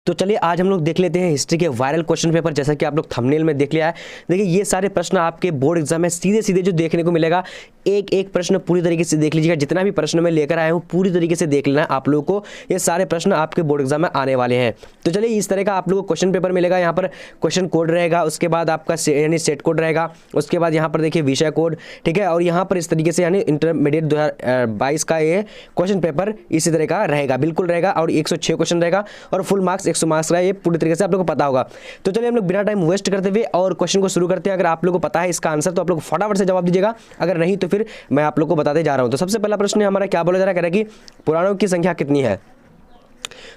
तो चलिए आज हम लोग देख लेते हैं हिस्ट्री के वायरल क्वेश्चन पेपर। जैसा कि आप लोग थंबनेल में देख लिया है। देखिए ये सारे प्रश्न आपके बोर्ड एग्जाम में सीधे सीधे जो देखने को मिलेगा, एक एक प्रश्न पूरी तरीके से देख लीजिएगा। जितना भी प्रश्न मैं लेकर आया हूँ पूरी तरीके से देख लेना है आप लोगों को। ये सारे प्रश्न आपके बोर्ड एग्जाम में आने वाले हैं। तो चलिए इस तरह का आप लोगों को क्वेश्चन पेपर मिलेगा। यहाँ पर क्वेश्चन कोड रहेगा, उसके बाद आपका यानी सेट कोड रहेगा, उसके बाद यहाँ पर देखिए विषय कोड, ठीक है। और यहाँ पर इस तरीके से यानी इंटरमीडिएट 2022 का ये क्वेश्चन पेपर इसी तरह का रहेगा, बिल्कुल रहेगा। और 106 क्वेश्चन रहेगा और फुल मार्क्स 100 मार्क्स का, ये पूरी तरीके से आप लोगों को पता होगा। तो चलिए हम लोग बिना टाइम वेस्ट करते हुए और क्वेश्चन को शुरू करते हैं। अगर आप लोगों को पता है इसका आंसर तो आप लोग फटाफट से जवाब दीजिएगा, अगर नहीं तो फिर मैं आप लोग को बताते जा रहा हूं। तो सबसे पहला प्रश्न हमारा क्या बोला जा रहा है कि पुराणों की संख्या कितनी है।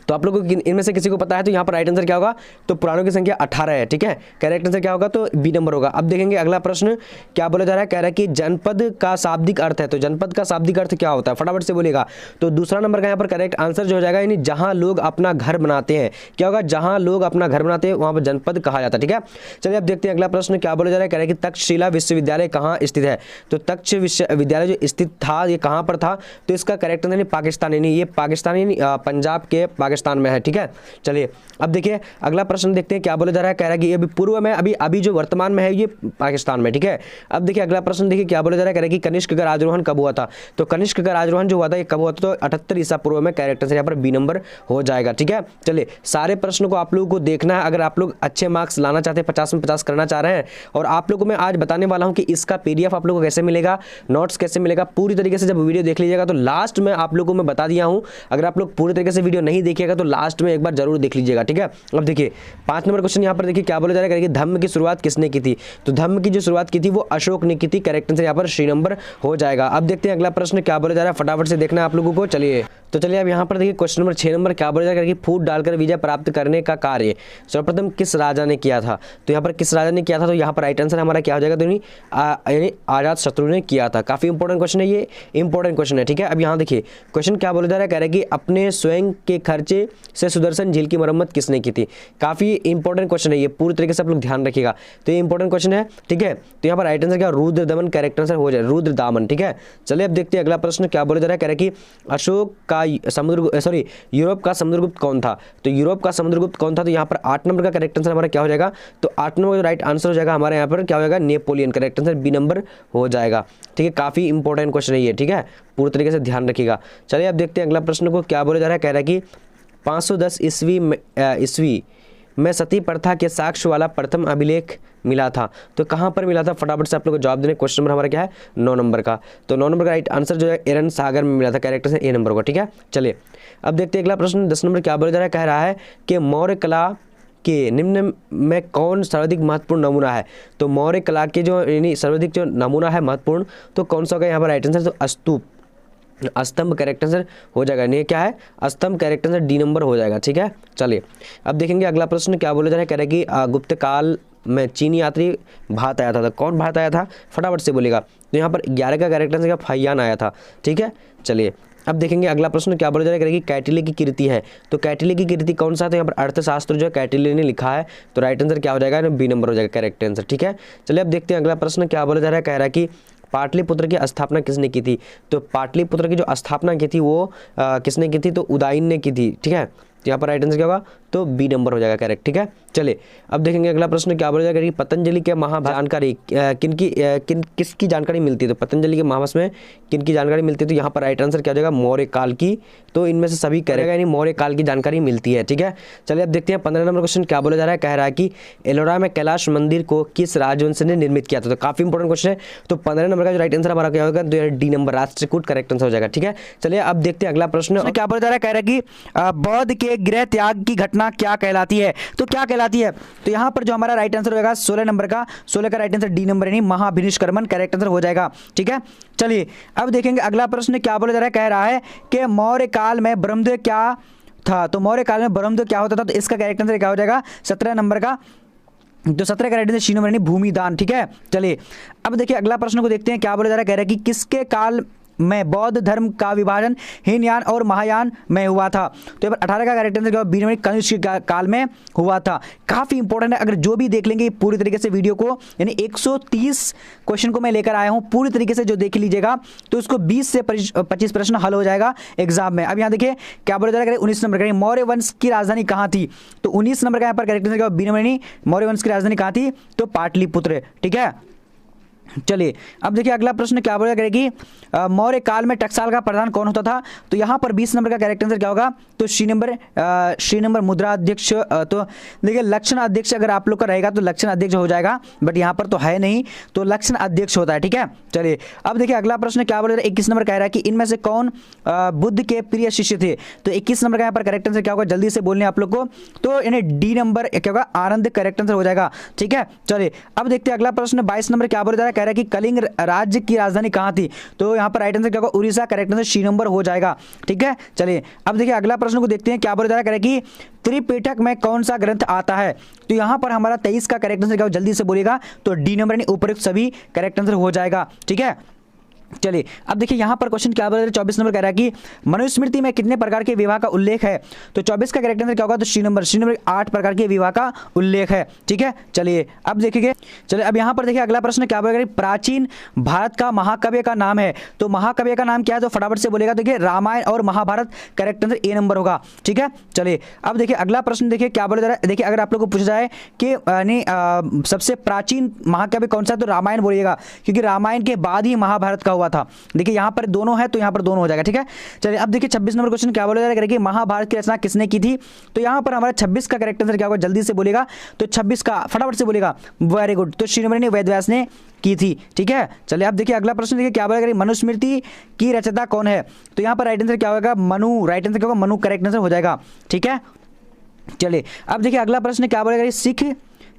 तो आप लोगों को इनमें से किसी को पता है तो यहाँ पर राइट आंसर क्या होगा, तो पुराणों की संख्या 18 है, ठीक है। करेक्ट आंसर क्या होगा, तो बी नंबर होगा। अब देखेंगे अगला प्रश्न क्या बोला जा रहा है, कह रहा है कि जनपद का शाब्दिक अर्थ है। तो जनपद का शाब्दिक अर्थ क्या होता है, फटाफट से बोलेगा। तो दूसरा नंबर का यहाँ पर करेक्ट आंसर जो हो जाएगा, यानी जहां लोग अपना घर बनाते हैं, क्या होगा, जहां लोग अपना घर बनाते हैं वहां पर जनपद कहा जाता है, ठीक है। चलिए अब देखते हैं अगला प्रश्न क्या बोला जा रहा है, कह रहा है कि तक्षशिला विश्वविद्यालय कहाँ स्थित है। तो तक्ष विश्वविद्यालय जो स्थित था ये कहाँ पर था, तो इसका करेक्ट आंसर पाकिस्तान, यानी ये पाकिस्तान पंजाब के पाकिस्तान में है, ठीक है। चलिए अब देखिए अगला प्रश्न देखते हैं क्या बोला जा रहा है, कह रहा है कि ये पूर्व में अभी जो वर्तमान में है ये पाकिस्तान में, ठीक है। अब देखिए अगला प्रश्न देखिए क्या बोला जा रहा है, कह रहा है कि कनिष्क का राजरोहण कब हुआ था। तो कनिष्क का राजरोहण जो हुआ था ये कब हुआ था, तो 78 ईसा पूर्व में। करेक्ट आंसर यहाँ पर बी नंबर हो जाएगा, ठीक है। चलिए सारे प्रश्नों को आप लोगों को देखना है। अगर आप लोग अच्छे मार्क्स लाना चाहते हैं, 50 में 50 करना चाह रहे हैं, और आप लोगों को मैं आज बताने वाला हूं कि इसका पीडीएफ आप लोगों को कैसे मिलेगा, नोट्स कैसे मिलेगा, पूरी तरीके से जब वीडियो देख लीजिएगा। तो लास्ट में आप लोगों को मैं बता दिया हूं, अगर आप लोग पूरी तरीके से वीडियो नहीं देखिएगा तो लास्ट में एक बार जरूर देख लीजिएगा, ठीक है। अब देखिए 5 नंबर क्वेश्चन यहाँ पर देखिए क्या बोला जा रहा है कि धम्म की शुरुआत किसने की थी। तो धम्म की जो शुरुआत की थी वो अशोक ने की थी। करेक्ट आंसर यहाँ पर सी नंबर हो जाएगा। अब देखते हैं अगला प्रश्न क्या बोला जा रहा है, फटाफट से देखना है आप लोगों को। चलिए तो चलिए अब यहाँ पर देखिए क्वेश्चन नंबर 6 नंबर क्या बोला जा रहा है कि फूट डालकर विजय प्राप्त करने का कार्य सर्वप्रथम किस राजा ने किया था। तो यहाँ पर किस राजा ने किया था, तो यहाँ पर राइट आंसर हमारा क्या हो जाएगा, तो यानी आजाद शत्रु ने किया था। काफी इंपॉर्टेंट क्वेश्चन है, ये इंपॉर्टेंट क्वेश्चन है, ठीक है। अब यहाँ देखिए क्वेश्चन क्या बोला जा रहा है, कह रहे हैं कि अपने स्वयं के खर्चे से सुदर्शन झील की मरम्मत किसने की थी। काफी इंपॉर्टेंट क्वेश्चन है, ये पूरी तरीके से आप लोग ध्यान रखिएगा। तो ये इंपॉर्टेंट क्वेश्चन है, ठीक है। तो यहाँ पर राइट आंसर क्या, रुद्र दमन। करेक्ट आंसर हो जाए रुद्र दामन, ठीक है। चलिए अब देखते हैं अगला प्रश्न क्या बोला जा रहा है, कह रहे हैं कि अशोक का यूरोप का समुद्रगुप्त कौन था। तो यूरोप का समुद्रगुप्त कौन था, तो यहाँ पर 8 नंबर का करेक्ट आंसर हमारा क्या हो जाएगा, तो 8 नंबर का राइट आंसर हो जाएगा हमारे यहाँ पर क्या हो जाएगा, Napoleon. Correct answer B number हो जाएगा, ठीक है। काफी इंपॉर्टेंट क्वेश्चन है ये, ठीक है, पूरी तरीके से ध्यान रखिएगा। चलिए अब देखते हैं अगला प्रश्न को क्या बोला जा रहा है, कह रहा है कि 510 ईस्वी में सती प्रथा के साक्ष्य वाला प्रथम अभिलेख मिला था। तो कहां पर मिला था, फटाफट से आप लोग को जवाब देने। क्वेश्चन नंबर हमारा क्या है, 9 नंबर का। तो 9 नंबर का राइट आंसर जो है एरन सागर में मिला था। कैरेक्टर से ए नंबर को, ठीक है। चलिए अब देखते हैं अगला प्रश्न 10 नंबर क्या बोला जा रहा है, कह रहा है कि मौर्य कला के निम्न में कौन सर्वाधिक महत्वपूर्ण नमूना है। तो मौर्य कला के जो यानी सर्वाधिक जो नमूना है महत्वपूर्ण, तो कौन सा होगा यहाँ पर राइट आंसर, तो स्तूप, स्तंभ। करेक्ट आंसर हो जाएगा, नहीं क्या है, स्तंभ। करेक्ट आंसर डी नंबर हो जाएगा, ठीक है। चलिए अब देखेंगे अगला प्रश्न क्या बोला जा रहा है, कह रहा है कि गुप्त काल में चीनी यात्री भारत आया था। तो कौन भारत आया था, फटाफट से बोलेगा। तो यहाँ पर 11 का करेक्ट आंसर क्या, फैयान आया था, ठीक है। चलिए अब देखेंगे अगला प्रश्न क्या बोला जा रहा है कि कैटिल्य की कीर्ति है। तो कैटिल्य की कीर्ति कौन सा, तो यहाँ पर अर्थशास्त्र जो है कैटिल्य ने लिखा है। तो राइट आंसर क्या हो जाएगा, बी नंबर हो जाएगा, करेक्ट आंसर, ठीक है। चलिए अब देखते हैं अगला प्रश्न क्या बोला जा रहा है, कह रहा है कि पाटलिपुत्र की स्थापना किसने की थी। तो पाटलिपुत्र की जो स्थापना की थी वो किसने की थी, तो उदयन ने की थी, ठीक है। तो यहाँ पर राइट आंसर क्या होगा, तो बी नंबर हो जाएगा, करेक्ट, ठीक है। चलिए अब देखेंगे अगला प्रश्न क्या बोला जाएगा कि पतंजलि के महाभाष्य जानकारी किसकी जानकारी मिलती है। तो पतंजलि के महाभाष्य में किनकी जानकारी मिलती है, तो यहाँ पर राइट आंसर क्या हो जाएगा, मौर्य काल की। तो इनमें से सभी करेगा, यानी मौर्य काल की जानकारी मिलती है, ठीक है। चलिए अब देखते हैं 15 नंबर क्वेश्चन क्या बोला जा रहा है, कह रहा है कि एलोरा में कैलाश मंदिर को किस राजवंश ने निर्मित किया था। तो काफी इंपॉर्टेंट क्वेश्चन है। तो 15 नंबर का जो राइट आंसर हमारा क्या होगा, तो D number Rashtrakuta. Correct answer हो जाएगा, ठीक है। चलिए अब देखते हैं अगला प्रश्न क्या बोला जा रहा है, कह रहा है कि बौद्ध के गृह त्याग की घटना क्या कहलाती है। तो क्या कहलाती है, तो यहाँ पर जो हमारा राइट आंसर होगा 16 नंबर का, 16 का राइट आंसर डी नंबर यानी महाभिनिष्क्रमण। करेक्ट आंसर हो जाएगा, ठीक है। चलिए अब देखेंगे अगला प्रश्न क्या बोला जा रहा है, कह रहा है कि मौर्य काल में ब्रह्मदेव क्या था। तो मौर्य काल में ब्रह्मदेव क्या होता था, तो इसका करेक्ट आंसर क्या हो जाएगा, 17 नंबर का। तो 17 का राइट आंसर सी नंबर यानी भूमिदान, ठीक है। चलिए अब देखिए अगला प्रश्न को देखते हैं क्या बोला जा रहा है, कह रहा है कि किसके काल में बौद्ध धर्म का विभाजन हीनयान और महायान में हुआ था। तो यहाँ पर 18 का करेक्ट आंसर क्या होगा, बी नंबर कनिष्क काल में हुआ था। काफी इंपॉर्टेंट है, अगर जो भी देख लेंगे पूरी तरीके से वीडियो को, यानी 130 क्वेश्चन को मैं लेकर आया हूं, पूरी तरीके से जो देख लीजिएगा तो उसको 20 से 25 प्रश्न हल हो जाएगा एग्जाम में। अब यहाँ देखिए क्या बोला जा रहा है, 19 नंबर का मौर्य वंश की राजधानी कहां थी, तो 19 नंबर का यहाँ पर करेक्ट आंसर क्या होगा, बी नंबर नहीं, मौर्य वंश की राजधानी कहां थी, तो पाटलिपुत्र। ठीक है, चलिए अब देखिए अगला प्रश्न क्या बोला करेगी, मौर्य काल में टकसाल का प्रधान कौन होता था, तो यहाँ पर 20 नंबर का करेक्ट आंसर क्या होगा, तो श्री नंबर मुद्रा अध्यक्ष। तो देखिए लक्षण अध्यक्ष अगर आप लोग का रहेगा तो लक्षण अध्यक्ष हो जाएगा, बट यहाँ पर तो है नहीं, तो लक्षण अध्यक्ष होता है। ठीक है, चलिए अब देखिए अगला प्रश्न क्या बोला, 21 नंबर कह रहा है कि इनमें से कौन बुद्ध के प्रिय शिष्य थे, तो 21 नंबर का यहाँ पर करेक्ट आंसर क्या होगा, जल्दी से बोलने आप लोग को, तो यानी डी नंबर क्या होगा, आनंद करेक्ट आंसर हो जाएगा। ठीक है, चलिए अब देखते हैं अगला प्रश्न 22 नंबर क्या बोला जा रहा है, कह रहा है कि कलिंग राज्य की राजधानी कहां थी, तो यहां पर राइट आंसर क्या होगा, Orissa, correct answer C number हो जाएगा। ठीक है, चलिए अब देखिए अगला प्रश्न को देखते हैं क्या बोला जा रहा है, कि त्रिपिटक में कौन सा ग्रंथ आता है, तो यहां पर हमारा 23 का करेक्ट आंसर क्या होगा, जल्दी से बोलेगा, तो डी नंबर यानी उपरोक्त सभी करेक्ट आंसर हो जाएगा। ठीक है, चलिए अब देखिए यहां पर क्वेश्चन क्या बोल रहा है, 24 नंबर कह रहा है कि मनुस्मृति में कितने प्रकार के विवाह का उल्लेख है, तो 24 का करेक्ट आंसर क्या होगा, तो सी नंबर 8 प्रकार के विवाह का उल्लेख है। ठीक है, चलिए अब देखिए, चलिए अब यहां पर देखिए अगला प्रश्न क्या बोल रहा है, प्राचीन भारत का महाकाव्य का नाम है, तो महाकाव्य का नाम क्या है, तो फटाफट से बोलेगा, देखिए रामायण और Mahabharata, correct answer A number होगा। ठीक है, चलिए अब देखिए अगला प्रश्न देखिए क्या बोला जा रहा है, देखिए अगर आप लोग को पूछा जाए कि सबसे प्राचीन महाकाव्य कौन सा है, तो रामायण बोलिएगा, क्योंकि रामायण के बाद ही महाभारत का हुआ था। देखिए यहां पर दोनों है तो यहां पर दोनों हो जाएगा। ठीक है, चलिए अब देखिए 26 नंबर क्वेश्चन क्या बोला जा रहा है कि महाभारत की रचना किसने की थी, तो यहां पर हमारा 26 का करेक्ट आंसर क्या होगा, जल्दी से बोलेगा, तो 26 का फटाफट से बोलेगा, वेरी गुड, तो श्रीनमणि वेदव्यास ने की थी। ठीक है, चलिए अब देखिए अगला प्रश्न देखिए क्या बोला, मनुस्मृति की रचयिता कौन है, तो यहां पर राइट आंसर क्या होगा, मनु, राइट आंसर क्या होगा, मनु करेक्ट आंसर हो जाएगा। ठीक है, चलिए अब देखिए अगला प्रश्न क्या बोलेगा,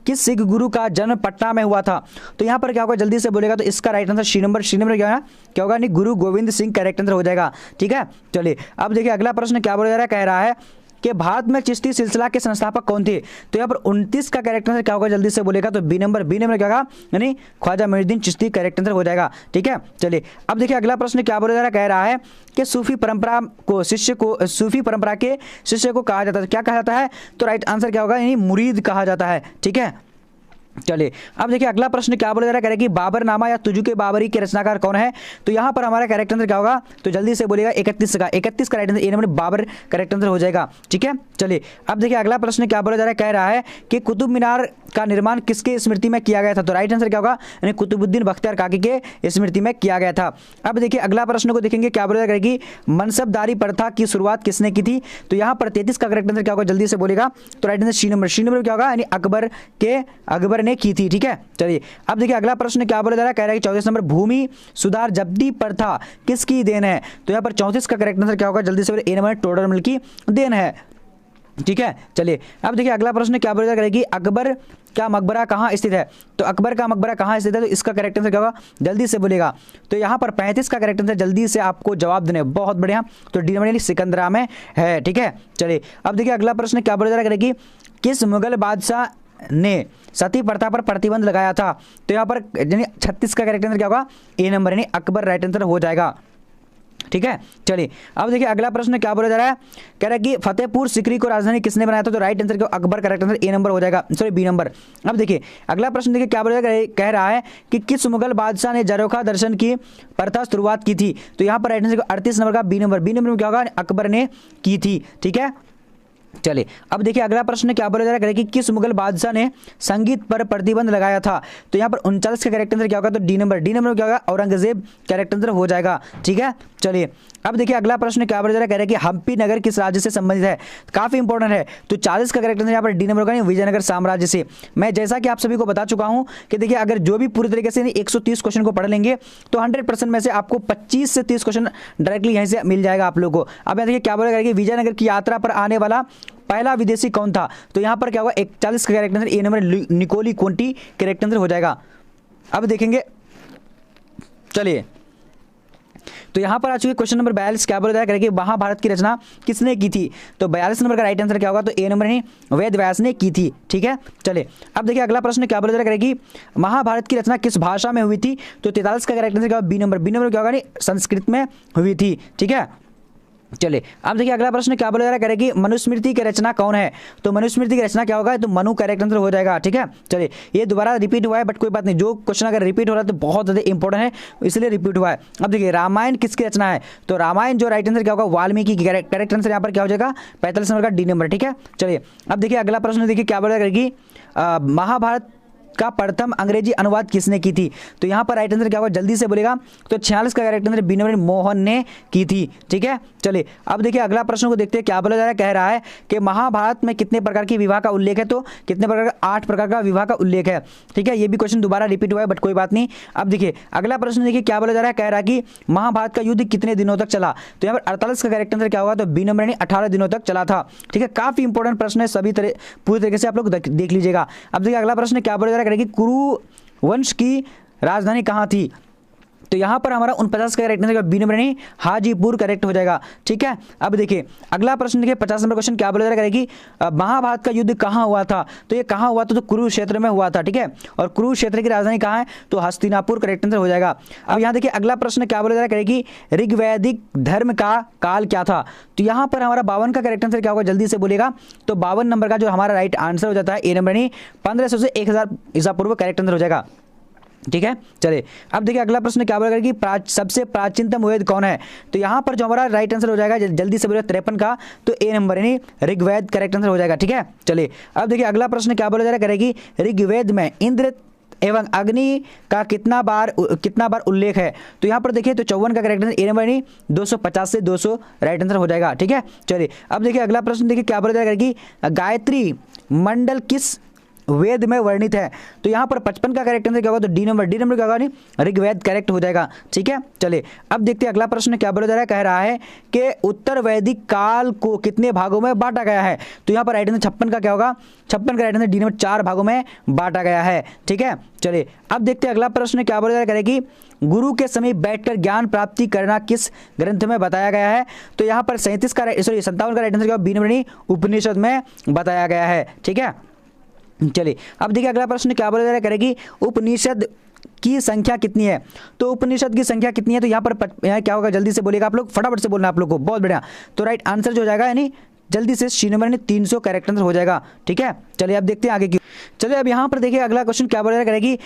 किस सिख गुरु का जन्म पटना में हुआ था, तो यहां पर क्या होगा, जल्दी से बोलेगा, तो इसका राइट आंसर सी नंबर क्या होगा, नहीं, गुरु गोविंद सिंह करेक्ट आंसर हो जाएगा। ठीक है, चलिए अब देखिए अगला प्रश्न क्या बोला जा रहा है, कह रहा है कि भारत में चिश्ती सिलसिला के संस्थापक कौन थे, तो यहाँ पर 29 का करेक्ट आंसर क्या होगा, जल्दी से बोलेगा, तो बी नंबर क्या होगा, यानी ख्वाजा मोइनुद्दीन चिश्ती करेक्ट आंसर हो जाएगा। ठीक है, चलिए अब देखिए अगला प्रश्न क्या बोला जा रहा है, कह रहा है कि सूफी परंपरा के शिष्य को कहा जाता है, क्या कहा जाता है, तो राइट आंसर क्या होगा, यानी मुरीद कहा जाता है। ठीक है, चलिए अब देखिए अगला प्रश्न क्या बोला जा रहा है, कह रहा है कि बाबरनामा या तुजुके बाबरी के रचनाकार कौन है, तो यहां पर हमारा करेक्ट आंसर क्या होगा, तो जल्दी से बोलेगा 31 का right answer A number Babar correct answer हो जाएगा। ठीक है, चलिए अब देखिए अगला प्रश्न क्या बोला जा रहा है, कह रहा है कि कुतुब मीनार का निर्माण किसके स्मृति में किया गया था, तो राइट आंसर क्या होगा, यानी कुतुबुद्दीन बख्तियार काकी के स्मृति में किया गया था। अब देखिए अगला प्रश्न को देखेंगे क्या बोला जा रहा है कि मनसबदारी प्रथा की शुरुआत किसने की थी, तो यहां पर 33 का करेक्ट आंसर क्या होगा, जल्दी से बोलेगा, तो राइट आंसर सी नंबर क्या होगा, यानी अकबर ने की थी। ठीक है, चलिए अब देखिए अगला प्रश्न क्या बोला जा रहा है, कह रहा है कि 34 नंबर भूमि सुधार जब्ती प्रथा किसकी देन है, तो यहाँ पर 34 का करेक्ट आंसर क्या होगा, जल्दी से बोले ए नंबर टोडरमल की देन है। ठीक है, चलिए अब देखिए अगला प्रश्न क्या बोला जा रहा है कि अकबर का मकबरा कहाँ स्थित है, तो अकबर का मकबरा कहाँ स्थित है, तो इसका करेक्ट आंसर क्या होगा, जल्दी से बोलेगा, तो यहाँ पर 35 का करेक्ट आंसर जल्दी से आपको जवाब देने, बहुत बढ़िया, तो डी नंबर सिकंदरा में है। ठीक है, चलिए अब देखिए अगला प्रश्न क्या बोला जा रहा है कि किस मुगल बादशाह ने सती प्रथा पर प्रतिबंध लगाया था, तो यहाँ पर यानी 36 का करेक्ट आंसर क्या होगा, ए नंबर यानी अकबर राइट आंसर हो जाएगा। ठीक है, चलिए अब देखिए अगला प्रश्न क्या बोला जा रहा है, कह रहा है कि फतेहपुर सिकरी को राजधानी किसने बनाया था, तो राइट आंसर क्या Akbar correct answer A number हो जाएगा, सॉरी बी नंबर। अब देखिए अगला प्रश्न देखिए क्या बोला जा रहा है, कह रहा है कि किस मुगल बादशाह ने जरोखा दर्शन की प्रथा शुरुआत की थी, तो यहाँ पर राइट आंसर 38 नंबर का बी नंबर में क्या होगा, अकबर ने की थी। ठीक है, चलिए अब देखिए अगला प्रश्न क्या बोला जा रहा है कि किस मुगल बादशाह ने संगीत पर प्रतिबंध लगाया था, तो यहाँ पर 39 का करेक्ट आंसर क्या होगा, तो डी नंबर क्या होगा, औरंगजेब करेक्ट आंसर हो जाएगा। ठीक है, चलिए अब देखिए अगला प्रश्न क्या बोला जा रहा है, कह रहा है कि हम्पी नगर किस राज्य से संबंधित है, काफी इंपॉर्टेंट है, तो 40 का करेक्ट आंसर यहाँ पर डी नंबर होगा, विजयनगर साम्राज्य से। मैं जैसा कि आप सभी को बता चुका हूं कि देखिए अगर जो भी पूरी तरीके से 130 क्वेश्चन को पढ़ लेंगे तो 100% में से आपको 25 से 30 क्वेश्चन डायरेक्टली यहीं से मिल जाएगा आप लोगों को। अब देखिए क्या बोला कि विजयनगर की यात्रा पर आने वाला पहला विदेशी कौन था, तो यहां पर क्या होगा, 41 का करेक्ट आंसर ए नंबर निकोली कोंटी करेक्ट आंसर हो जाएगा। अब देखेंगे, चलिए तो यहाँ पर आ चुके क्वेश्चन नंबर 42, क्या बोला जाएगा कि महाभारत की रचना किसने की थी? तो 42 नंबर का राइट आंसर क्या होगा? तो ए नंबर नहीं, वेद व्यास ने की थी। ठीक है, चलिए अब देखिए अगला प्रश्न क्या बोला जाएगा कि महाभारत की रचना किस भाषा में हुई थी? तो 43 का राइट आंसर क्या होगा? B number. बी नंबर क्या होगा? नहीं, संस्कृत में हुई थी। ठीक है, चलिए अब देखिए अगला प्रश्न क्या बोला जा रहा है कि मनुस्मृति की रचना कौन है? तो मनुस्मृति की रचना क्या होगा? तो मनु करेक्ट आंसर हो जाएगा। ठीक है, चलिए ये दोबारा रिपीट हुआ है बट कोई बात नहीं, जो क्वेश्चन अगर रिपीट हो रहा है तो बहुत ज़्यादा इंपॉर्टेंट है, इसलिए रिपीट हुआ है। अब देखिए रामायण किसकी रचना है? तो रामायण जो राइट आंसर क्या होगा? वाल्मीकि की। करेक्ट आंसर यहाँ पर क्या हो जाएगा? 45 नंबर का डी नंबर। ठीक है, चलिए अब देखिए अगला प्रश्न देखिए क्या बोला जाएगा कि महाभारत का प्रथम अंग्रेजी अनुवाद किसने की थी? तो यहाँ पर राइट आंसर क्या होगा? जल्दी से बोलेगा। तो 46 का correct answer B number Mohan ने की थी। ठीक है, चलिए अब देखिए अगला प्रश्न को देखते हैं क्या बोला जा रहा है। कह रहा है कि महाभारत में कितने प्रकार के विवाह का उल्लेख है? तो कितने प्रकार का? 8 प्रकार का विवाह का उल्लेख है। ठीक है, ये भी क्वेश्चन दोबारा रिपीट हुआ है बट कोई बात नहीं। अब देखिए अगला प्रश्न देखिए क्या बोला जा रहा है। कह रहा है कि महाभारत का युद्ध कितने दिनों तक चला? तो यहाँ पर 48 का करेक्ट आंसर क्या होगा? तो बी नंबर नहीं, 18 दिनों तक चला था। ठीक है, काफी इंपॉर्टेंट प्रश्न है, सभी तरह पूरी तरीके से आप लोग देख लीजिएगा। अब देखिए अगला प्रश्न क्या बोला जा रहा है कि कुरु वंश की राजधानी कहाँ थी? तो यहाँ पर हमारा 49 का करेक्ट आंसर बी नंबर नहीं, हाजीपुर करेक्ट हो जाएगा। ठीक है, अब देखिए अगला प्रश्न देखिए 50 नंबर क्वेश्चन क्या बोला जा रहा है कि महाभारत का युद्ध कहाँ हुआ था? तो ये कहाँ हुआ था? तो कुरुक्षेत्र में हुआ था। ठीक है, और कुरुक्षेत्र की राजधानी कहाँ है? तो हस्तिनापुर करेक्ट आंसर हो जाएगा। अब यहाँ देखिए अगला प्रश्न क्या बोला जा रहा है कि ऋग्वैदिक धर्म का काल क्या था? तो यहाँ पर हमारा 52 का करेक्ट आंसर क्या होगा? जल्दी से बोलेगा। तो 52 नंबर का जो हमारा राइट आंसर हो जाता है ए नंबर नहीं, 1500 से 1000 ईसा पूर्व करेक्ट आंसर हो जाएगा। ठीक है, चलिए अब देखिए अगला प्रश्न क्या बोला कि सबसे प्राचीनतम वेद कौन है? तो यहाँ पर जो हमारा राइट आंसर हो जाएगा जल्दी से बोलिए 53 का, तो ए नंबर यानी ऋग्वेद करेक्ट आंसर हो जाएगा। ठीक है, चलिए अब देखिए अगला प्रश्न क्या बोला जा रहा है कि ऋग्वेद में इंद्र एवं अग्नि का कितना बार उल्लेख है? तो यहाँ पर देखिए तो 54 का करेक्ट आंसर ए नंबर यानी 250 से 200 राइट आंसर हो जाएगा। ठीक है, चलिए अब देखिए अगला प्रश्न देखिए क्या बोला जा रहा है कि गायत्री मंडल किस वेद में वर्णित है? तो यहाँ पर 55 का करेक्ट आंसर क्या होगा? तो डी नंबर क्या होगा? नहीं, ऋग्वेद करेक्ट हो जाएगा। ठीक है, चलिए अब देखते हैं अगला प्रश्न क्या बोला जा रहा है। कह रहा है कि उत्तर वैदिक काल को कितने भागों में बांटा गया है? तो यहाँ पर राइट आंसर 56 का क्या होगा? 56 का राइट आंसर डी नंबर 4 भागों में बांटा गया है। ठीक है, चलिए अब देखते हैं अगला प्रश्न क्या बोला जा रहा है कि गुरु के समीप बैठकर ज्ञान प्राप्ति करना किस ग्रंथ में बताया गया है? तो यहाँ पर 57 का राइट आंसर क्या होगा? बी नंबर नहीं, उपनिषद में बताया गया है। ठीक है, चलिए अब देखिए अगला प्रश्न क्या बोला जा रहा है कि उपनिषद की संख्या कितनी है? तो उपनिषद की संख्या कितनी है? तो यहाँ पर यहाँ क्या होगा? जल्दी से बोलेगा आप लोग, फटाफट से बोलना आप लोग को, बहुत बढ़िया। तो राइट आंसर जो हो जाएगा यानी जल्दी से सी नंबर यानी 300 करेक्ट आंसर हो जाएगा। ठीक है, चलिए अब देखते हैं आगे की। चलिए अब यहाँ पर देखिए अगला क्वेश्चन क्या बोला जा रहा है कि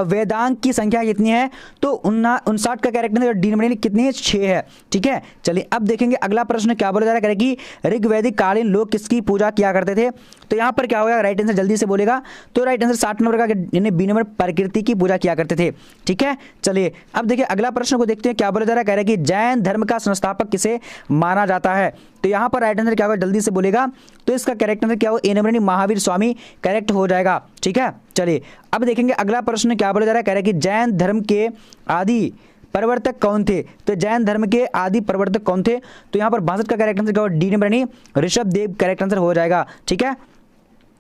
वेदांग की संख्या कितनी है? तो 59 का करेक्ट आंसर डी नंबर कितनी है? 6 है। ठीक है, चलिए अब देखेंगे अगला प्रश्न क्या बोला जा रहा है कि ऋग्वैदिक कालीन लोग किसकी पूजा किया करते थे? तो यहाँ पर क्या होगा? राइट आंसर जल्दी से बोलेगा। तो राइट आंसर 60 नंबर का यानी बी नंबर प्रकृति की पूजा किया करते थे। ठीक है, चलिए अब देखिए अगला प्रश्न को देखते हैं क्या बोला जा रहा है कि जैन धर्म का संस्थापक किसे माना जाता है? तो यहाँ पर राइट आंसर क्या होगा? जल्दी से बोलेगा। तो इसका करेक्ट आंसर क्या होगा? ए नंबर यानी महावीर स्वामी करेक्ट हो जाएगा। ठीक है, चलिए अब देखेंगे अगला प्रश्न क्या बोला जा रहा है। कह रहा है कि जैन धर्म के आदि प्रवर्तक कौन थे? तो जैन धर्म के आदि प्रवर्तक कौन थे? तो यहाँ पर 62 का करेक्ट आंसर क्या होगा? डी नंबर यानी ऋषभ देव करेक्ट आंसर हो जाएगा। ठीक है,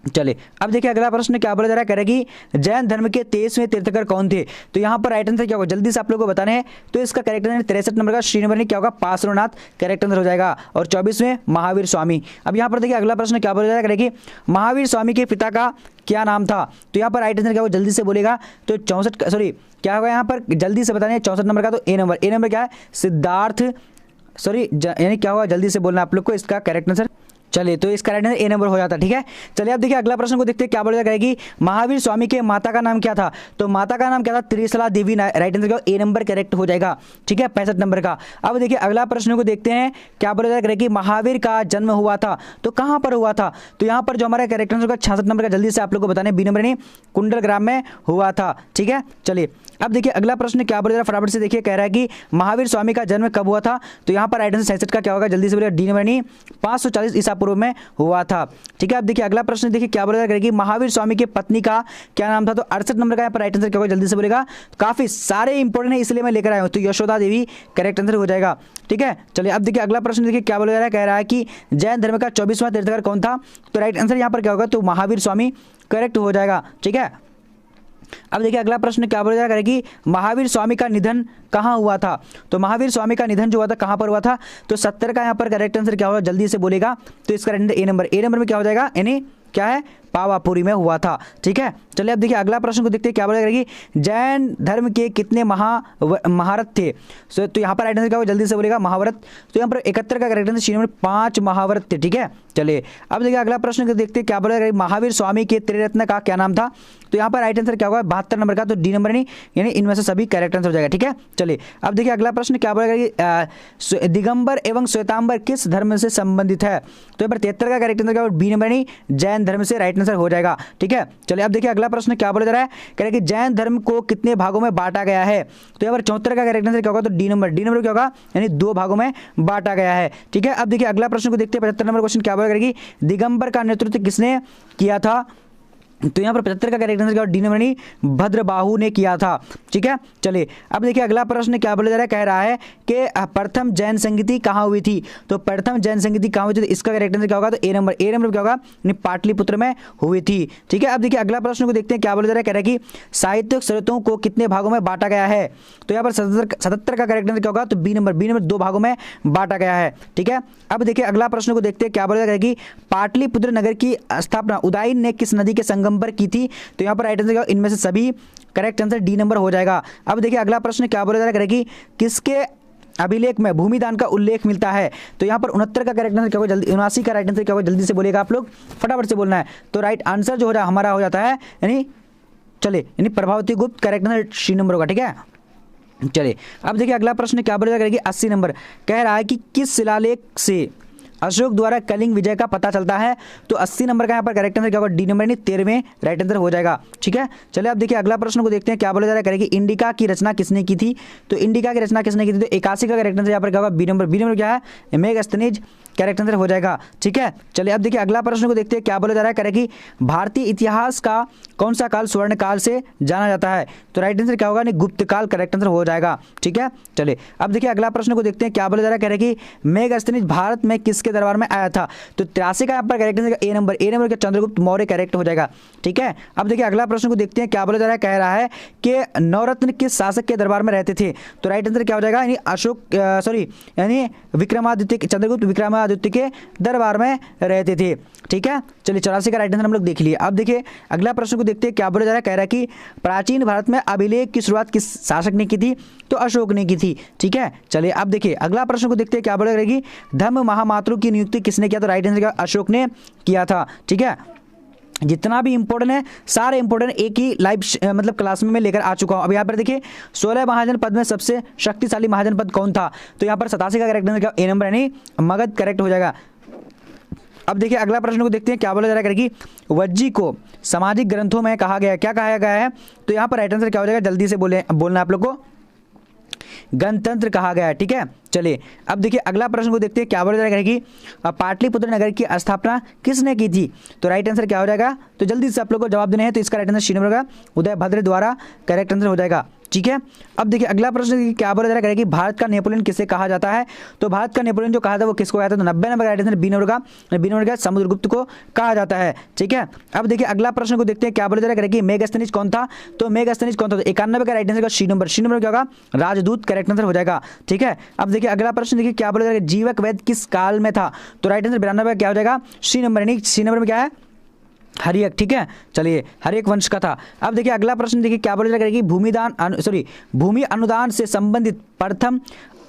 चलिए अब देखिए अगला प्रश्न क्या बोला जा रहा है। कह रहा है कि जैन धर्म के 23वें तीर्थकर कौन थे? तो यहाँ पर राइट आंसर क्या होगा? जल्दी से आप लोगों को बताने हैं। तो इसका करेक्ट आंसर 63 नंबर का सी नंबर क्या होगा? पार्श्वनाथ करेक्ट आंसर हो जाएगा। और 24वें महावीर स्वामी। अब यहाँ पर देखिए अगला प्रश्न क्या बोला जा रहा है कि महावीर स्वामी के पिता का क्या नाम था? तो यहाँ पर राइट आंसर क्या होगा? जल्दी से बोलेगा। तो 64 क्या होगा? यहाँ पर जल्दी से बताने 64 नंबर का। तो ए नंबर क्या है? सिद्धार्थ यानी क्या होगा? जल्दी से बोलना आप लोग को इसका करेक्ट आंसर। चलिए तो इसका राइट आंसर ए नंबर हो जाता है। ठीक है, चलिए अब देखिए अगला प्रश्न को देखते हैं क्या बोला जाएगा कि महावीर स्वामी के माता का नाम क्या था? तो माता का नाम क्या था? त्रिशला देवी। राइट आंसर क्या? ए नंबर करेक्ट हो जाएगा। ठीक है, 65 नंबर का। अब देखिए अगला प्रश्न को देखते हैं क्या बोला जाएगा कि महावीर का जन्म हुआ था तो कहाँ पर हुआ था? तो यहाँ पर जो हमारा करेक्ट आंसर होगा 66 नंबर का। जल्दी से आप लोग को बताने बी नंबर नहीं, कुंडल ग्राम में हुआ था। ठीक है, चलिए अब देखिए अगला प्रश्न क्या बोल रहा है, फटाफट से देखिए। कह रहा है कि महावीर स्वामी का जन्म कब हुआ था? तो यहाँ पर राइट आंसर 67 का क्या होगा? जल्दी से बोलिए डी नंबर नहीं, 540 ईसा पूर्व में हुआ था। ठीक है, अब देखिए अगला प्रश्न देखिए क्या बोल रहा है कि महावीर स्वामी की पत्नी का क्या नाम था? तो 68 नंबर का यहाँ पर राइट आंसर क्या होगा? जल्दी से बोलेगा। काफी सारे इंपॉर्टेंट है इसलिए मैं लेकर आया हूँ। तो यशोदा देवी करेक्ट आंसर हो जाएगा। ठीक है, चलिए अब देखिए अगला प्रश्न देखिए क्या बोला जा रहा है। कह रहा है कि जैन धर्म का 24वां तीर्थकर कौन था? तो राइट आंसर यहाँ पर क्या होगा? तो महावीर स्वामी करेक्ट हो जाएगा। ठीक है, अब देखिए अगला प्रश्न क्या बोला जाएगा कि महावीर स्वामी का निधन कहाँ हुआ था। तो महावीर स्वामी का निधन जो हुआ था कहाँ पर हुआ था, तो 70 का यहाँ पर करेक्ट आंसर क्या होगा, जल्दी से बोलेगा। तो इसका ए नंबर में क्या हो जाएगा, यानी क्या है, पावापुरी में हुआ था। ठीक है, चलिए अब देखिए अगला प्रश्न को देखते हैं क्या बोला जाएगा कि जैन धर्म के कितने महारथ थे। तो यहाँ पर राइट आंसर क्या होगा, जल्दी से बोलेगा, महाव्रत। तो यहाँ पर 71 का करेक्ट आंसर सी नंबर 5 महाव्रत थे। ठीक है, चलिए अब देखिए अगला प्रश्न को देखते हैं क्या बोला जाएगा, महावीर स्वामी के त्रिरत्न का क्या नाम था। तो यहाँ पर राइट आंसर क्या होगा, 72 नंबर का, तो डी नंबर नहीं, यानी इनमें से सभी करेक्ट आंसर हो जाएगा। ठीक है, चलिए अब देखिए अगला प्रश्न क्या बोला जाएगा कि दिगंबर एवं श्वेतांबर किस धर्म से संबंधित है। तो यहाँ पर 73 का करेक्ट आंसर क्या होगा, बी नंबर नहीं, जैन धर्म से राइट आंसर हो जाएगा। ठीक है, चलिए अब देखिए अगला प्रश्न क्या बोला जा रहा है, कह रहे हैं कि जैन धर्म को कितने भागों में बांटा गया है। तो यहाँ पर 74 का करेक्ट आंसर क्या होगा, तो डी नंबर क्या होगा, यानी 2 भागों में बांटा गया है। ठीक है, अब देखिए अगला प्रश्न को देखते हैं 75 नंबर क्वेश्चन क्या बोला करेगी, दिगंबर का नेतृत्व किसने किया था। तो यहाँ पर 75 का करेक्ट आंसर क्या होगा, डी नंबर नहीं, भद्रबाहु ने किया था। ठीक है, चलिए अब देखिए अगला प्रश्न क्या बोला जा रहा है, कह रहा है कि प्रथम जैन संगति कहाँ हुई थी। तो प्रथम जैन संगति कहाँ हुई थी, तो इसका करेक्ट आंसर क्या होगा, तो ए नंबर क्या होगा, यानी पाटलिपुत्र में हुई थी। ठीक है, अब देखिए अगला प्रश्न को देखते हैं क्या बोला जा रहा है, कह रहा है कि साहित्यिक स्रोतों को कितने भागों में बांटा गया है। तो यहाँ पर 77 का करेक्ट आंसर क्या होगा, तो बी नंबर 2 भागों में बांटा गया है। ठीक है, अब देखिए अगला प्रश्न को देखते हैं क्या बोला जा रहा है कि पाटलिपुत्र नगर की स्थापना उदयन ने किस नदी के संगम पर की थी। तो यहाँ पर राइट आंसर इनमें से सभी करेक्ट आंसर डी नंबर हो जाएगा। अब देखिए अगला प्रश्न क्या बोला जा रहा है कि किसके अभिलेख में भूमिदान का उल्लेख मिलता है। तो यहाँ पर 69 का करेक्ट आंसर क्या होगा, जल्दी 79 का राइट आंसर क्या होगा, जल्दी से बोलेगा आप लोग, फटाफट से बोलना है। तो राइट आंसर जो हो जाए हमारा हो जाता है, यानी चलिए यानी प्रभावती गुप्त, करेक्ट आंसर सी नंबर होगा। ठीक है, चलिए अब देखिए अगला प्रश्न क्या बोला जाएगा कि 80 नंबर कह रहा है कि किस शिलालेख से अशोक द्वारा कलिंग विजय का पता चलता है। तो 80 नंबर का यहाँ पर करेक्ट आंसर क्या होगा, डी नंबर नहीं, 13वें राइट आंसर हो जाएगा। ठीक है, चलिए अब देखिए अगला प्रश्न को देखते हैं क्या बोला जा रहा है कि इंडिका की रचना किसने की थी। तो इंडिका की रचना किसने की थी, तो 81 का करेक्ट आंसर यहाँ पर क्या होगा, बी नंबर क्या है, मेगास्थनीज, करेक्ट आंसर हो जाएगा। ठीक है, चलिए अब देखिए अगला प्रश्न को देखते हैं क्या बोला जा रहा है, कह कि भारतीय इतिहास का कौन सा काल स्वर्ण काल से जाना जाता है। तो राइट आंसर क्या होगा, नहीं, गुप्त काल, करेक्ट आंसर हो जाएगा। ठीक है, चलिए अब देखिए अगला प्रश्न को देखते हैं क्या बोला जा रहा है, कह रहे कि मेगास्थनीज भारत में किसके दरबार में आया था। तो 83 का यहाँ पर करेक्ट आंसर ए नंबर का चंद्रगुप्त मौर्य करेक्ट हो जाएगा। ठीक है, अब देखिए अगला प्रश्न को देखते हैं क्या बोला जा रहा है, कह रहा है कि नवरत्न किस शासक के दरबार में रहते थे। तो राइट आंसर क्या हो जाएगा, यानी यानी विक्रमादित्य, चंद्रगुप्त विक्रमादित्य के दरबार में रहते थे। ठीक है, चलिए 84 का राइट आंसर हम लोग देख लिए। अब देखिए अगला प्रश्न को देखते हैं क्या बोला जा रहा है, कह रहा है कि प्राचीन भारत में अभिलेख की शुरुआत किस शासक ने की थी। तो अशोक ने की थी। ठीक है, चलिए अब देखिए अगला प्रश्न को देखते हैं क्या बोला जा रहा है कि धम्म महामात्रु की नियुक्ति किसने किया। तो राइट आंसर अशोक ने किया था। ठीक है, जितना भी इंपॉर्टेंट है सारे इंपॉर्टेंट एक ही लाइव मतलब क्लास में मैं लेकर आ चुका हूं। अब यहाँ पर देखिए 16 महाजन पद में सबसे शक्तिशाली महाजन पद कौन था। तो यहाँ पर 87 का करेक्ट आंसर ए नंबर यानी मगध करेक्ट हो जाएगा। अब देखिए अगला प्रश्न को देखते हैं क्या बोला जा रहा है कि वज्जी को सामाजिक ग्रंथों में कहा गया, क्या कहा गया है। तो यहाँ पर राइट आंसर क्या हो जाएगा, जल्दी से बोलना आप लोग को, गणतंत्र कहा गया है। ठीक है, चलिए अब देखिए अगला प्रश्न को देखते हैं क्या बोला जाएगा कि पाटलिपुत्र नगर की स्थापना किसने की थी। तो राइट आंसर क्या हो जाएगा, तो जल्दी से आप लोग को जवाब देने हैं। तो इसका राइट आंसर सी नंबर होगा, उदय भद्र द्वारा करेक्ट आंसर हो जाएगा। ठीक है, अब देखिए अगला प्रश्न क्या बोला जा रहा है कि भारत का नेपोलियन किसे कहा जाता है। तो भारत का नेपोलियन जो कहा था वो किसको कहा था। तो 90 number right answer B number का समुद्रगुप्त को कहा जाता है। ठीक है, अब देखिए अगला प्रश्न को देखते हैं क्या बोला जा रहा है कि मेगास्थनीज कौन था। तो मेगास्थनीज कौन था, तो 91 का राइट आंसर का सी नंबर क्या होगा, राजदूत करेक्ट आंसर हो जाएगा। ठीक है, अब देखिए अगला प्रश्न देखिए क्या बोला जा रहा है, जीवक वैद्य किस काल में था। तो राइट आंसर 92 का क्या हो जाएगा, सी नंबर में क्या है, हरियक। ठीक है, चलिए हरियक वंश का था। अब देखिए अगला प्रश्न देखिए क्या बोला जाएगा कि भूमि अनुदान से संबंधित प्रथम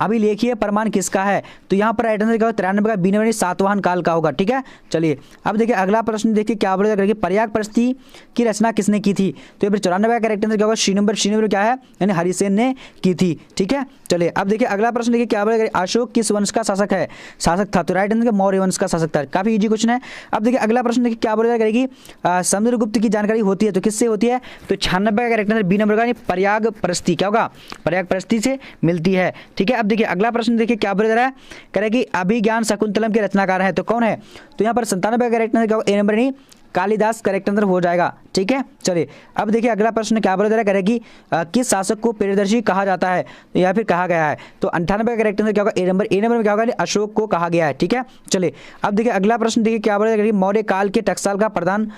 अभिलेखीय प्रमाण किसका है। तो यहाँ पर राइट आंसर क्या होगा, 93 का बी नंबर सातवाहन काल का होगा। ठीक है, चलिए अब देखिए अगला प्रश्न देखिए क्या बोला जाएगा कि प्रयाग प्रस्ती की रचना किसने की थी। तो यहाँ पर 94 का करेक्ट आंसर क्या होगा, सी नंबर क्या है, यानी हरिसेन ने की थी। ठीक है, चलिए अब देखिए अगला प्रश्न देखिए क्या बोला जाएगा, अशोक किस वंश का शासक था। तो राइट आंसर मौर्य वंश का शासक था। काफी इजी क्वेश्चन है। अब देखिए अगला प्रश्न देखिए क्या बोला जाएगा कि समुद्रगुप्त की जानकारी होती है तो किससे होती है। तो 96 का करेक्ट आंसर बी नंबर का, प्रयाग प्रस्ती क्या होगा, प्रयाग प्रस्ती से मिलती है। ठीक है, अब देखिए अगला प्रश्न देखिए क्या बोला जा रहा है, कह रहे कि अभिज्ञान शकुंतलम के रचनाकार है। तो कौन है। तो यहाँ पर 97 का करेक्ट आंसर क्या होगा, ए नंबर नहीं, कालिदास करेक्ट आंसर हो जाएगा। ठीक है, चलिए अब देखिए अगला प्रश्न क्या बोला जा रहा है कि किस शासक को प्रियदर्शी कहा जाता है या फिर कहा गया है। तो 98 का करेक्ट आंसर क्या होगा, ए नंबर में क्या होगा, अशोक को कहा गया है। ठीक है, चलिए अब देखिए अगला प्रश्न देखिए क्या बोला जा रहा है, मौर्य काल के टकसाल का प्रधान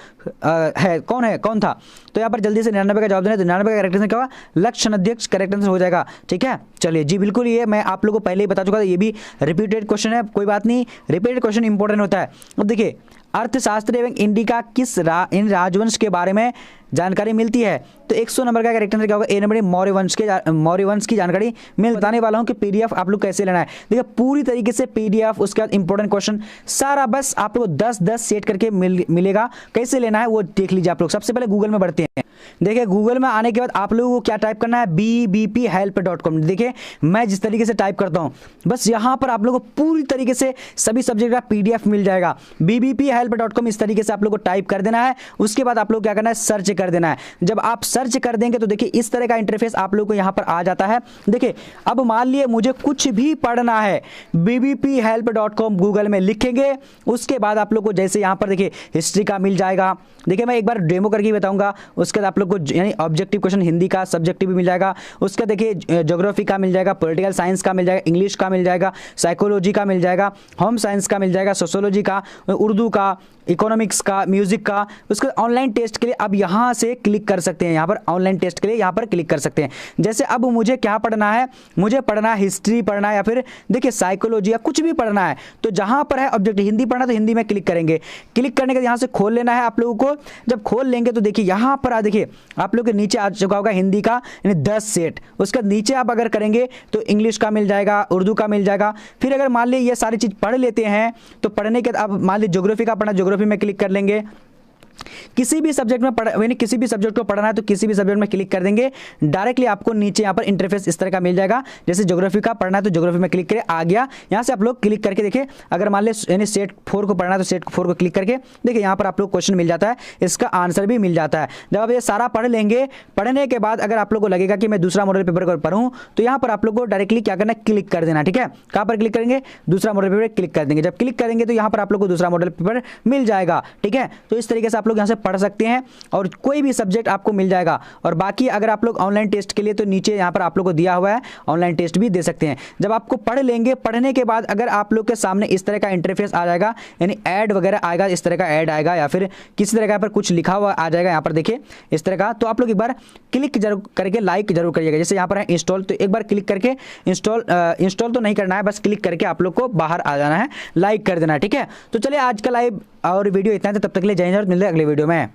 कौन था। तो यहाँ पर जल्दी से 99 का जवाब देना है। तो 99 का करेक्ट आंसर क्या होगा, लक्षण अध्यक्ष करेक्ट आंसर हो जाएगा। ठीक है, चलिए जी बिल्कुल, ये मैं आप लोगों को पहले ही बता चुका था, ये भी रिपीटेड क्वेश्चन है, कोई बात नहीं, रिपीटेड क्वेश्चन इंपॉर्टेंट होता है। अब देखिए अर्थशास्त्र एवं इंडिका इन राजवंश के बारे में जानकारी मिलती है। तो 100 नंबर का करेक्ट आंसर क्या होगा, ए नंबर मौर्य वंश की जानकारी मैं बताने वाला हूं कि पीडीएफ आप लोग कैसे लेना है। देखिए पूरी तरीके से पीडीएफ, उसके बाद इंपॉर्टेंट क्वेश्चन सारा बस आप लोग 10-10 सेट करके मिलेगा। कैसे लेना है वो देख लीजिए आप लोग। सबसे पहले गूगल में बढ़ते हैं। देखिए गूगल में आने के बाद आप लोगों को क्या टाइप करना है, bbphelp.com। देखिए मैं जिस तरीके से टाइप करता हूं, बस यहां पर आप लोगों को पूरी तरीके से सभी सब्जेक्ट का पीडीएफ मिल जाएगा। bbphelp.com इस तरीके से आप लोग को टाइप कर देना है। उसके बाद आप लोग क्या करना है, सर्च कर देना है। जब आप सर्च कर देंगे तो देखिए इस तरह का इंटरफेस आप लोग को यहां पर आ जाता है। देखिए अब मान लिए मुझे कुछ भी पढ़ना है, bbphelp.com गूगल में लिखेंगे। उसके बाद आप लोग को जैसे यहां पर देखिए हिस्ट्री का मिल जाएगा। देखिए मैं एक बार डेमो करके बताऊंगा। उसके बाद आप लोग को यानी ऑब्जेक्टिव क्वेश्चन हिंदी का सब्जेक्टिव भी मिल जाएगा। उसका देखिए ज्योग्राफी का मिल जाएगा, पॉलिटिकल साइंस का मिल जाएगा, इंग्लिश का मिल जाएगा, साइकोलॉजी का मिल जाएगा, होम साइंस का मिल जाएगा, सोशियोलॉजी का, उर्दू का, इकोनॉमिक्स का, म्यूजिक का। उसके ऑनलाइन टेस्ट के लिए अब यहाँ से क्लिक कर सकते हैं, यहाँ पर ऑनलाइन टेस्ट के लिए यहाँ पर क्लिक कर सकते हैं। जैसे अब मुझे क्या पढ़ना है, मुझे पढ़ना है हिस्ट्री पढ़ना है या फिर देखिए साइकोलॉजी या कुछ भी पढ़ना है। तो जहाँ पर है ऑब्जेक्ट हिंदी पढ़ना तो हिंदी में क्लिक करेंगे। क्लिक करने के यहाँ से खोल लेना है आप लोगों को। जब खोल लेंगे तो देखिए यहाँ पर देखिए आप लोग के नीचे आ चुका होगा हिंदी का यानी 10 सेट। उसके नीचे आप अगर करेंगे तो इंग्लिश का मिल जाएगा, उर्दू का मिल जाएगा। फिर अगर मान लीजिए ये सारी चीज़ पढ़ लेते हैं तो पढ़ने के अब मान लीजिए ज्योग्राफी का पढ़ना, ज्योग्राफी में क्लिक कर लेंगे। किसी भी सब्जेक्ट में यानी किसी भी सब्जेक्ट को पढ़ना है तो किसी भी सब्जेक्ट में क्लिक कर देंगे। डायरेक्टली आपको नीचे यहाँ पर इंटरफेस इस तरह का मिल जाएगा। जैसे ज्योग्राफी का पढ़ना है तो ज्योग्राफी में क्लिक करें, आ गया। यहाँ से आप लोग क्लिक करके देखिए अगर मान लीजिए यानी सेट 4 को पढ़ना है तो सेट 4 को क्लिक करके देखिए यहाँ पर आप लोग क्वेश्चन मिल जाता है, इसका आंसर भी मिल जाता है। जब आप ये सारा पढ़ लेंगे, पढ़ने के बाद अगर आप लोग को लगेगा कि मैं दूसरा मॉडल पेपर को पढ़ूँ तो यहाँ पर आप लोग को डायरेक्टली क्या करना है, क्लिक कर देना। ठीक है, कहाँ पर क्लिक करेंगे, दूसरा मॉडल पेपर क्लिक कर देंगे। जब क्लिक करेंगे तो यहाँ पर आप लोग को दूसरा मॉडल पेपर मिल जाएगा। ठीक है, तो इस तरीके से आप लोग यहाँ से पढ़ सकते हैं और कोई भी सब्जेक्ट आपको मिल जाएगा। और बाकी अगर आप लोग ऑनलाइन टेस्ट के लिए तो नीचे यहाँ पर आप लोग को दिया हुआ है, ऑनलाइन टेस्ट भी दे सकते हैं। जब आपको पढ़ लेंगे, पढ़ने के बाद अगर आप लोग के सामने इस तरह का इंटरफेस आ जाएगा यानी ऐड वगैरह आएगा, इस तरह का ऐड आएगा या फिर किसी तरह का पर कुछ लिखा हुआ आ जाएगा यहाँ पर देखिए इस तरह का। तो आप लोग एक बार क्लिक जरूर करके लाइक जरूर करिएगा। जैसे यहाँ पर है इंस्टॉल, तो एक बार क्लिक करके इंस्टॉल तो नहीं करना है, बस क्लिक करके आप लोग को बाहर आ जाना है, लाइक कर देना है। ठीक है, तो चलिए आज का लाइव और वीडियो इतना था, तब तक के लिए जय हिंद, मिलते हैं अगले वीडियो में।